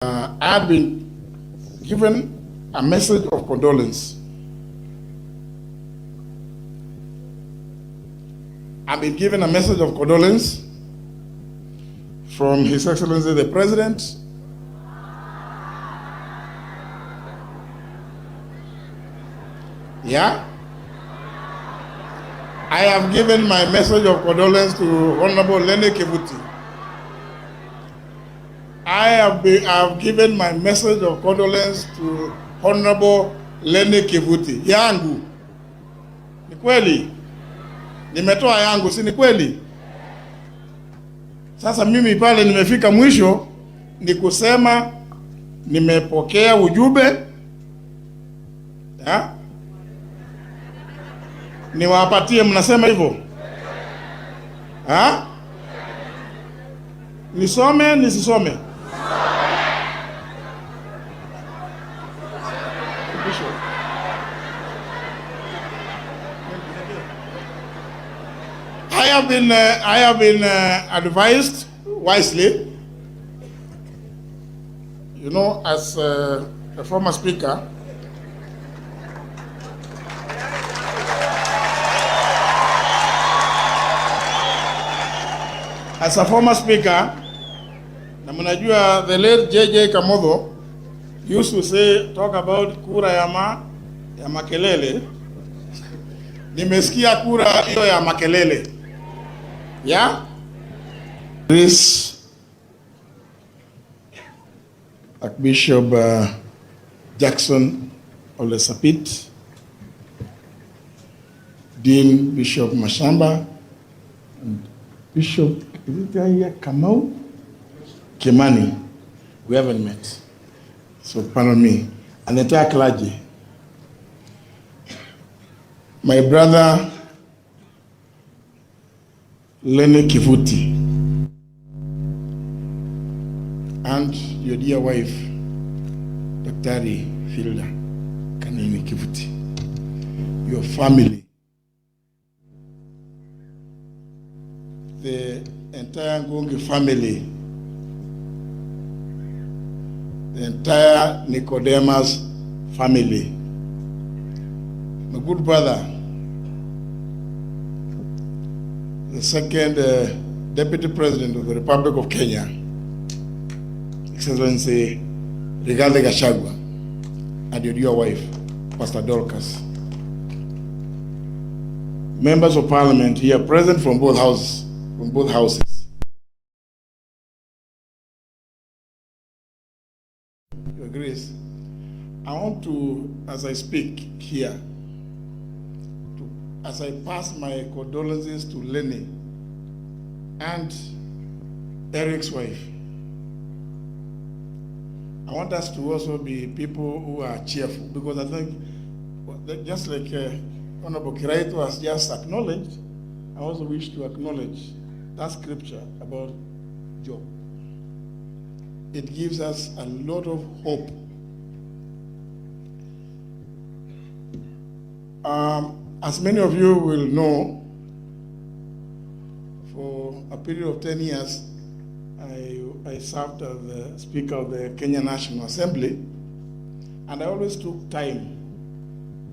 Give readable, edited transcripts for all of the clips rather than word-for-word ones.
I had been given a message of condolence. I've been given a message of condolence from His Excellency the President, yeah? I have given my message of condolence to Honorable Kivuti'S. I have given my message of condolence to Honorable Kivuti'S. Yangu. Ni kweli? Nimetoa yangu, si ni kweli? Sasa mimi pale nimefika mwisho ni kusema nimepokea ujumbe. Ya? Niwapatie, mnasema hivyo? Ha? Nisome nisisome? I have been advised wisely, you know, as a former speaker. As a former speaker, na mnajua the late JJ Kamodho used to say, talk about kura ya makelele. Nimesikia kura hiyo ya makelele. Yeah? This Archbishop Jackson Olesapit, Dean Bishop Mashamba, and Bishop Kamau Kimani. We haven't met, so pardon me. And the entire clergy. My brother Kivuti'S, and your dear wife, Dr. Hilda Kivuti'S, your family, the entire Ngungi family, the entire Nicodemus family, my good brother, the second Deputy President of the Republic of Kenya, Excellency Rigathi Gachagua, and your dear wife, Pastor Dorcas. Members of Parliament here present from both houses. Your Grace, I want to, as I speak here, as I pass my condolences to Lenny and Eric's wife, I want us to also be people who are cheerful, because I think, just like Honorable Kiraito has just acknowledged, I also wish to acknowledge that scripture about Job. It gives us a lot of hope. As many of you will know, for a period of 10 years, I served as the Speaker of the Kenya National Assembly, and I always took time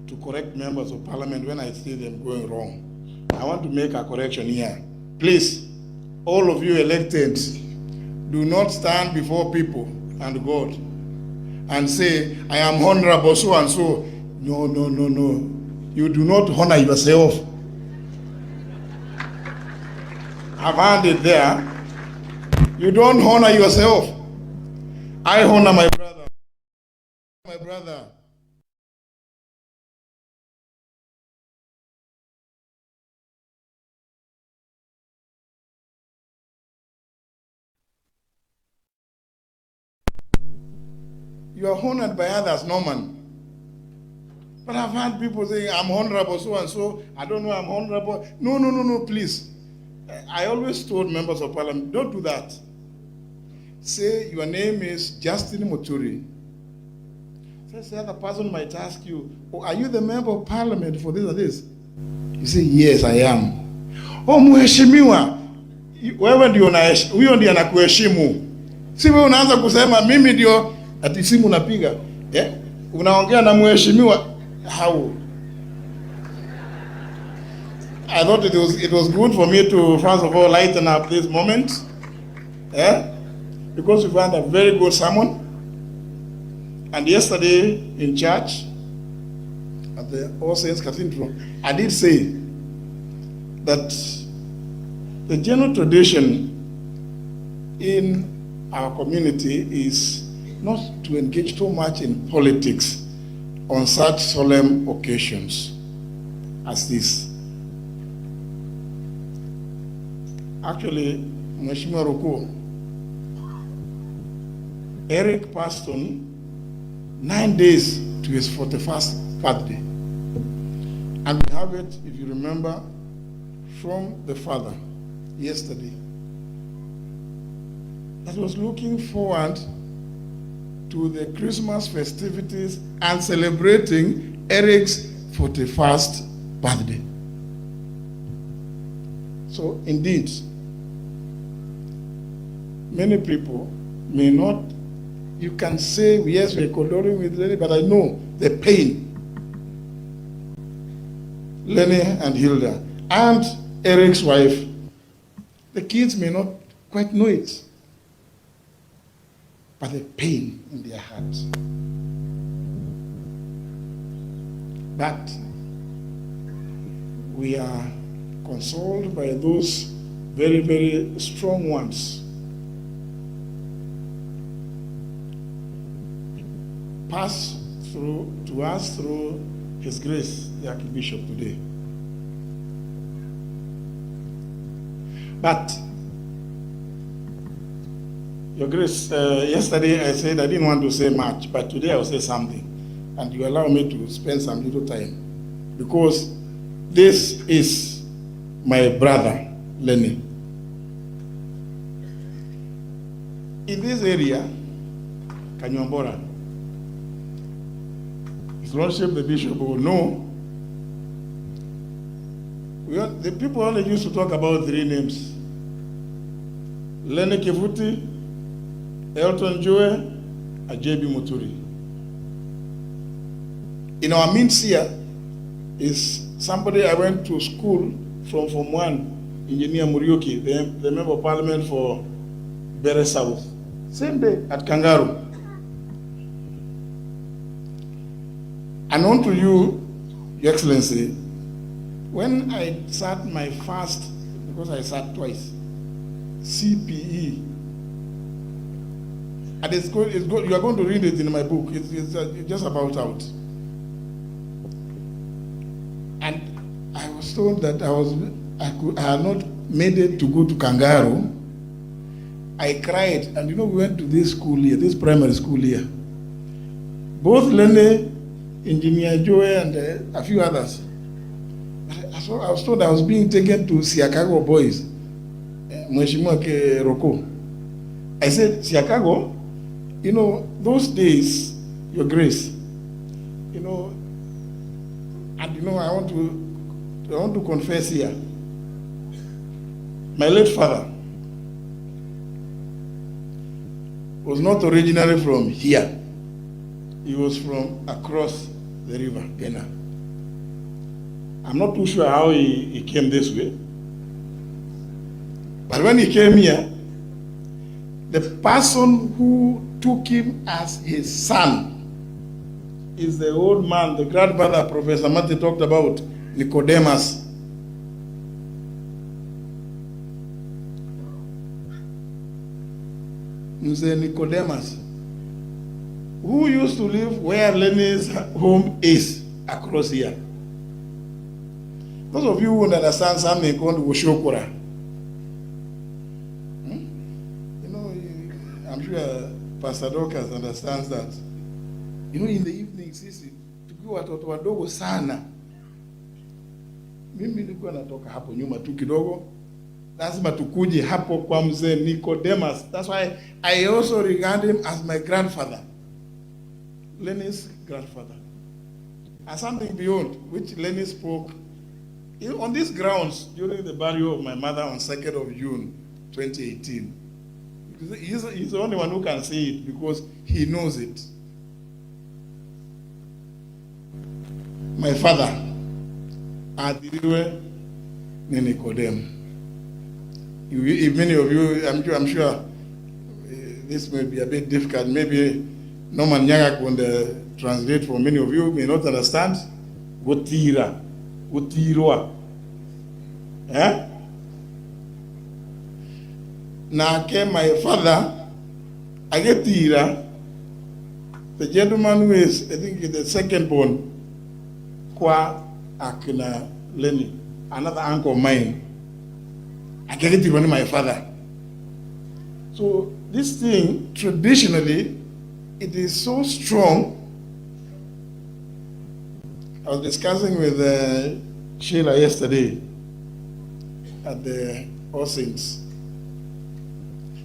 to correct members of Parliament when I see them going wrong. I want to make a correction here. Please, all of you elected, do not stand before people and God and say, I am honorable so and so. No, no, no, no. You do not honor yourself. I've heard it there. You don't honor yourself. I honor my brother. My brother. You are honored by others, Norman. But I've heard people saying, I'm honorable so and so. I don't know, I'm honorable. No, no, no, no, please. I always told members of Parliament, don't do that. Say your name is Justin Muturi. So the other person might ask you, oh, are you the member of Parliament for this or this? You say, yes, I am. Oh, mheshimiwa, wewe ndio huyo ndiye anakuheshimu. Si wewe unaanza kusema mimi ndio ati simu unapiga. Unaongea na mheshimiwa. How? I thought it was good for me to first of all lighten up this moment. Because we've had a very good sermon. And yesterday in church at the All Saints Cathedral, I did say that the general tradition in our community is not to engage too much in politics on such solemn occasions as this. Actually, Mheshimiwa Ruto, Eric passed on 9 days to his 41st birthday. And we have it, if you remember, from the father yesterday, that was looking forward to the Christmas festivities and celebrating Eric's 41st birthday. So indeed, many people may not, you can say, yes, we're condoling with Lenny, but I know the pain Lenny and Hilda and Eric's wife, the kids may not quite know it, but the pain in their hearts. But we are consoled by those very, very strong ones. Pass through to us through His Grace, the Archbishop today. But, Your Grace, yesterday I said I didn't want to say much, but today I will say something. And you allow me to spend some little time. Because this is my brother, Lenny. In this area, Kanyambora, His Lordship the Bishop will know, the people only used to talk about 3 names. Lenny Kivuti, Elton Joe, and JB Muturi. In our midst here is somebody I went to school from Form 1, Engineer Murioki, the Member of Parliament for Bere South. Same day at Kangaroo. And on to you, Your Excellency, when I sat my first, because I sat twice, CPE, and it's good, you are going to read it in my book, it's just about out. And I was told that I had not made it to go to Kangaroo. I cried, and we went to this school here, this primary school here. Both Lenny, Engineer Joe, and a few others. I was told I was being taken to Siakago boys, Mheshimiwa Roko. I said, Siakago, those days, Your Grace, and I want to confess here. My late father was not originally from here. He was from across the river, Gena. I'm not too sure how he came this way. But when he came here, the person who took him as his son is the old man, the grandfather Professor Mati talked about, Nicodemus. Mzee Nicodemus, who used to live where Lenny's home is, across here. Those of you who understand something called Woshokura, I'm sure Pastor Dorcas understands that. In the evening, sisi, tukiwa watoto wadogo sana, mimi nilikuwa natoka hapo nyuma tu kidogo, lazima tukuje hapo kwa mzee Nicodemus. That's why I also regard him as my grandfather, Lenny's grandfather. And something beyond, which Lenny spoke on these grounds during the burial of my mother on 2nd of June, 2018. He's the only one who can say it because he knows it. My father, Adiriwe Nikodem. If many of you, I'm sure this may be a bit difficult. Maybe Norman Nyagak will translate for many of you may not understand. Wotira, Wotirwa. Eh? Now came my father, I get Tira, the gentleman who is, I think, the second born, Kwa Akina Lenny, another uncle of mine. I get it from my father. So this thing, traditionally, it is so strong. I was discussing with Sheila yesterday at the All Saints.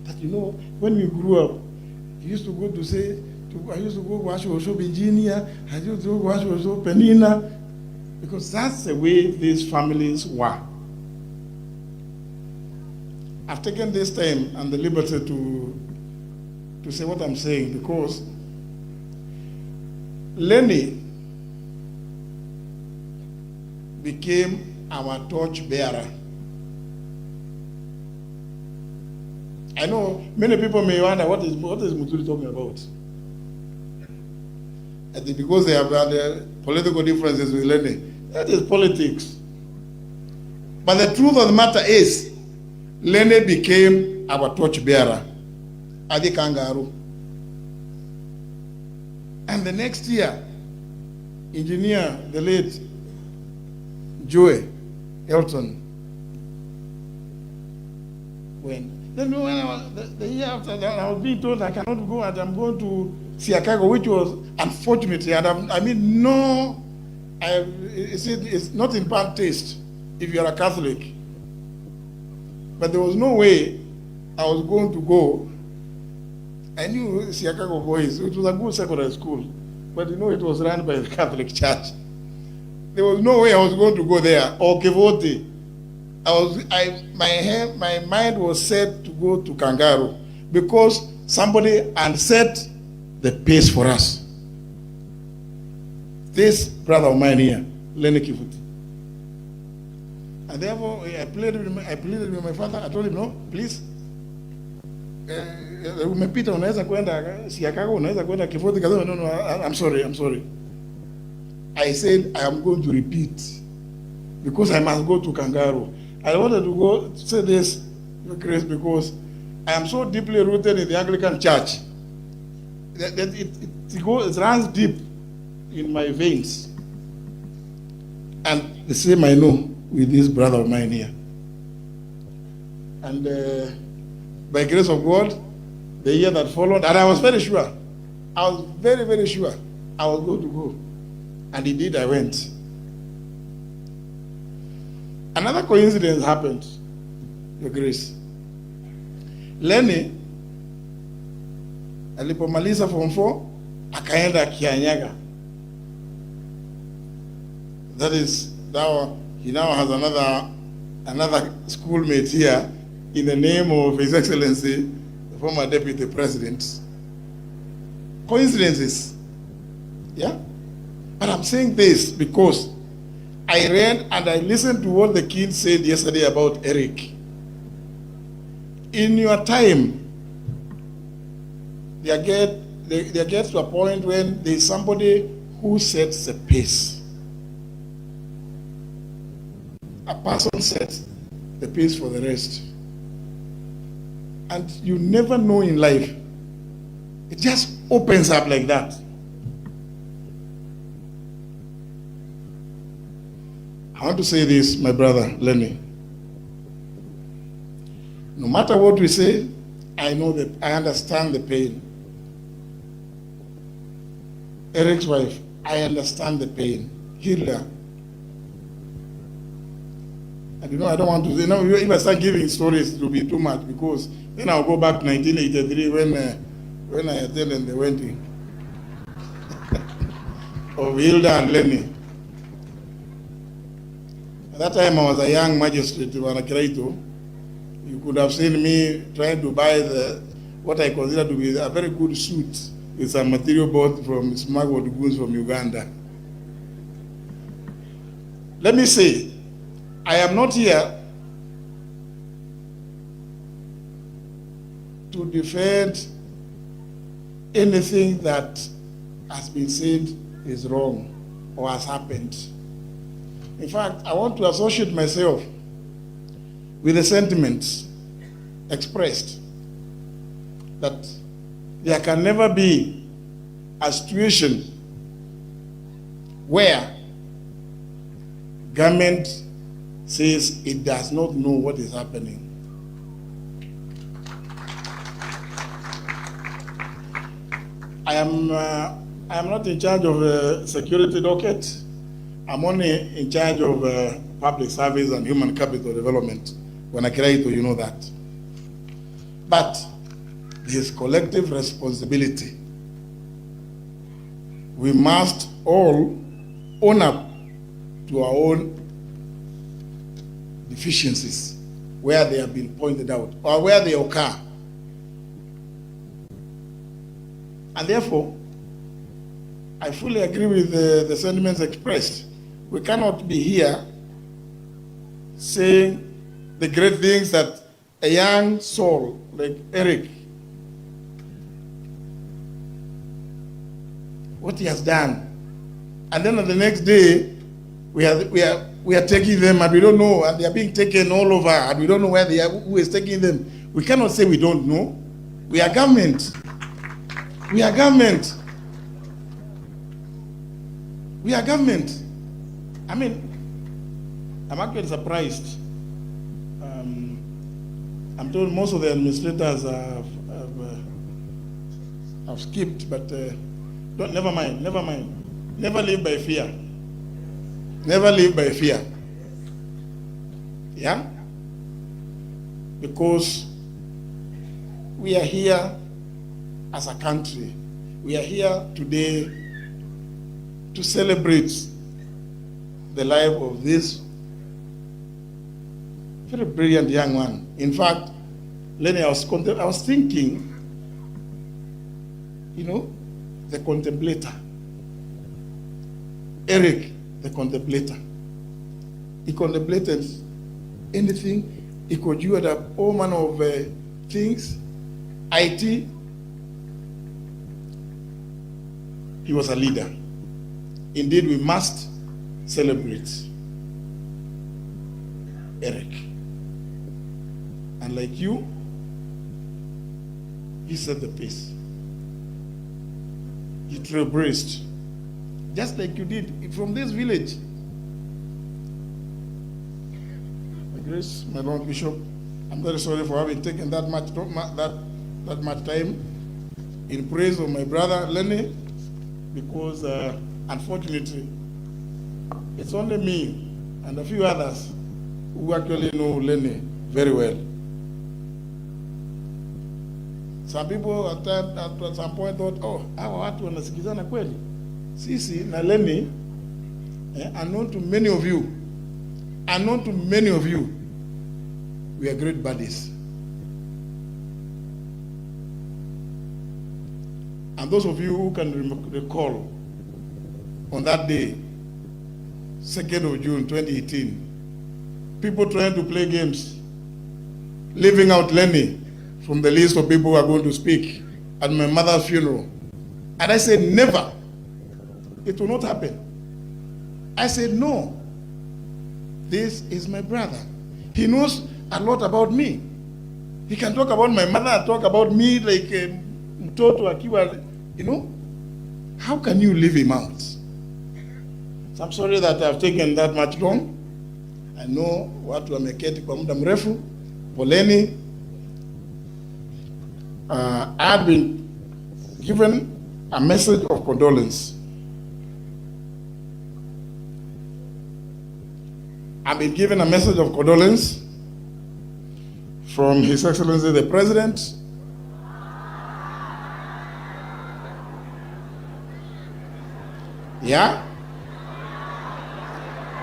That, you know, when we grew up, we used to go to say, I used to go watch Osho Virginia, I used to go watch Osho Penina, because that's the way these families were. I've taken this time and the liberty to say what I'm saying because Lenny became our torch bearer. I know many people may wonder what is Muturi talking about. I think because they have had political differences with Lenny. That is politics. But the truth of the matter is, Lenny became our torch bearer, Adi Kangaroo. And the next year, engineer, the late Joey Elton, then when the year after that, I was being told I cannot go and I'm going to Siakago, which was unfortunately, and no, it's not in bad taste if you are a Catholic. But there was no way I was going to go. I knew Siakago Boys, it was a good secondary school, but you know it was run by the Catholic Church. There was no way I was going to go there, or Kivuti'S. My mind was set to go to Kangaroo because somebody had set the pace for us. This brother of mine here, Lenny Kivuti'S. And therefore, I pleaded with my father. I told him, no, please. Umepita unaweza kwenda Siakago, unaweza kwenda Kivuti'S. No, I'm sorry. I said, I am going to repeat because I must go to Kangaroo. I wanted to go to say this, Grace, because I am so deeply rooted in the Anglican Church that it runs deep in my veins. And the same I know with this brother of mine here. And by grace of God, the year that followed, and I was very sure, I was very, very sure I was going to go. And indeed I went. Another coincidence happened, Your Grace. Lenny alipomaliza form 4 akaenda Kianyaga. That is, now he now has another schoolmate here in the name of His Excellency, the former Deputy President. Coincidences, yeah? But I'm saying this because I read and I listened to what the king said yesterday about Eric. In your time, there gets to a point when there's somebody who sets the pace. A person sets the pace for the rest. And you never know in life. It just opens up like that. I want to say this, my brother, Lenny. No matter what we say, I know that I understand the pain. Eric's wife, I understand the pain. Hilda. And you know, I don't want to say, no, if I start giving stories, it will be too much because then I'll go back to 1983 when I attended the wedding of Hilda and Lenny. At that time, I was a young magistrate in Anakiraito. You could have seen me trying to buy what I consider to be a very good suit with some material bought from smuggled goods from Uganda. Let me say, I am not here to defend anything that has been said is wrong or has happened. In fact, I want to associate myself with the sentiments expressed that there can never be a situation where government says it does not know what is happening. I am not in charge of security docket. I'm only in charge of public service and human capital development. When I create, you know that. But this collective responsibility, we must all own up to our own deficiencies where they have been pointed out or where they occur. And therefore, I fully agree with the sentiments expressed. We cannot be here saying the great things that a young soul like Eric, what he has done, and then on the next day we are taking them and we don't know, and they are being taken all over and we don't know where they are, who is taking them. We cannot say we don't know. We are government. We are government. We are government. I mean, I'm actually surprised. I'm told most of the administrators have skipped, but never mind. Never live by fear. Never live by fear. Yeah? Because we are here as a country. We are here today to celebrate the life of this very brilliant young man. In fact, Lenny, I was thinking, you know, the contemplator. Eric, the contemplator. He contemplated anything. He could do all manner of things. IT. He was a leader. Indeed, we must celebrate Eric. And like you, he set the pace. He trailblazed, just like you did from this village. My Grace, my Lord Bishop, I'm very sorry for having taken that much time in praise of my brother Lenny, because unfortunately, it's only me and a few others who actually know Lenny very well. Some people at some point thought, oh, hawa watu wanasikizana kweli. Sisi na Lenny, unknown to many of you, we are great buddies. And those of you who can recall, on that day, 2nd of June 2018, people trying to play games, leaving out Lenny from the list of people who are going to speak at my mother's funeral. And I said, never. It will not happen. I said, no. This is my brother. He knows a lot about me. He can talk about my mother and talk about me like Mtoto akiwa, you know. How can you leave him out? So I'm sorry that I've taken that much long. I know watu wameketi kwa muda mrefu. Poleni. I have been given a message of condolence. I've been given a message of condolence from His Excellency the President, yeah?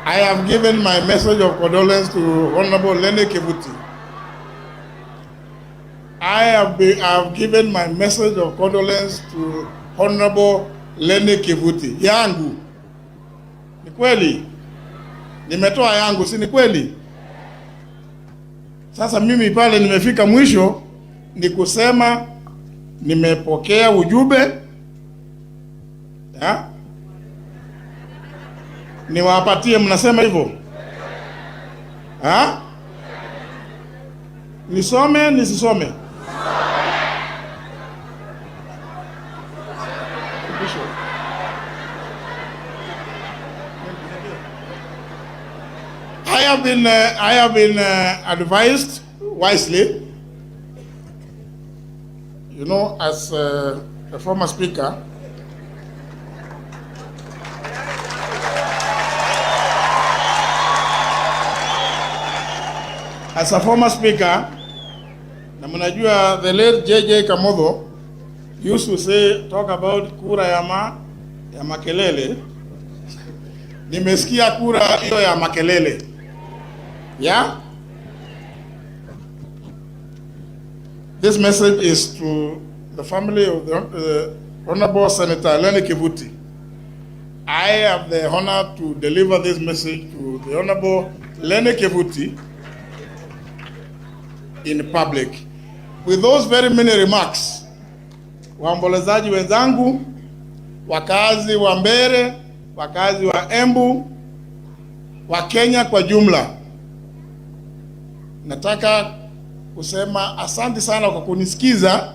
I have given my message of condolence to Honorable Lenny Kivuti'S. I have given my message of condolence to Honorable Lene Kivuti. Yangu. Ni kweli? Nimetoa yangu, si ni kweli? Sasa mimi pale nimefika mwisho ni kusema nimepokea ujumbe. Niwapatie, mnasema hivyo? Nisome nisisome? I have been advised wisely, you know, as a former speaker. As a former speaker, na mnajua the late JJ Kamodho used to say, talk about kura ya makelele. Nimesikia kura hiyo ya makelele. Yeah? This message is to the family of the Honorable Senator Lene Kivuti. I have the honor to deliver this message to the Honorable Lene Kivuti in public. With those very many remarks, waombolezaji wenzangu, wakazi wa Mbeere, wakazi wa Embu, wa Kenya kwa jumla, nataka kusema asante sana kwa kunisikiza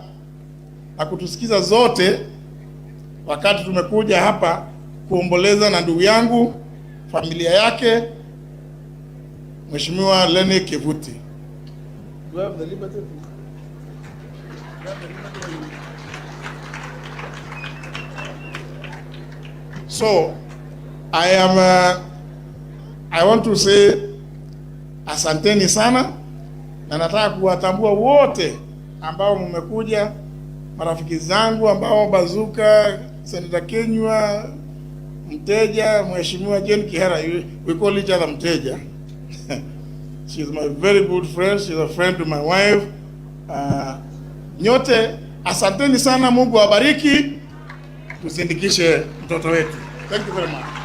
na kutusikiza zote wakati tumekuja hapa kuomboleza na ndugu yangu, familia yake, Mheshimiwa Lene Kivuti. Do I have the liberty? So, I want to say asanteni sana, na nataka kuwatambua wote ambao mmekuja, marafiki zangu ambao Bazuka, Senator Kenywa, Mteja, Mheshimiwa Jane Kihara, we call each other Mteja. She's my very good friend, she's a friend to my wife. Nyote asanteni sana, Mungu awabariki, tusindikishe mtoto wetu. Thank you very much.